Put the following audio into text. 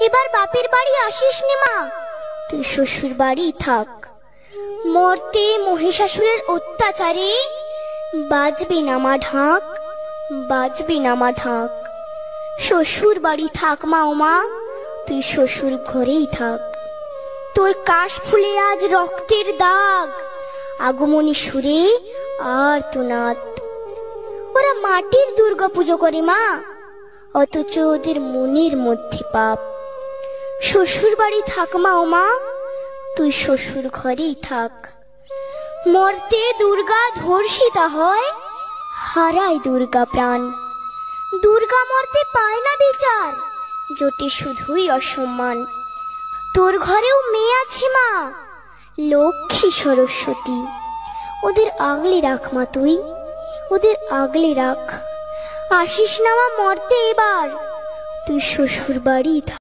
এবার বাপের বাড়ি আসিস নে মা, তুই শ্বশুর বাড়ি থাক। মর্তে মহিষাসুরের অত্যাচারে বাজবে না মা ঢাক, বাজবে না মা ঢাক। শ্বশুর বাড়ি থাক মা, ও মা তুই শ্বশুর ঘরেই থাক। তোর কাশ ফুলে আজ রক্তের দাগ, আগমনী সুরে আর তোনাদ। ওরা মাটির দুর্গা পুজো করে মা, অথচ ওদের মনের মধ্যে পাপ। শ্বশুর বাড়ি থাক মা, ও মা তুই শ্বশুর ঘরেই থাক। মর্তে দুর্গা ধর্ষিতা হয়, হারায় দুর্গা প্রাণ। দুর্গা মর্তে পায় না বিচার, জোটে শুধুই অসম্মান। তোর ঘরেও মেয়ে আছে মা, লক্ষ্মী সরস্বতী, ওদের আগলে রাখ মা তুই, ওদের আগলে রাখ। আসিস না মা মর্তে এবার, তুই শ্বশুর বাড়ি থাক।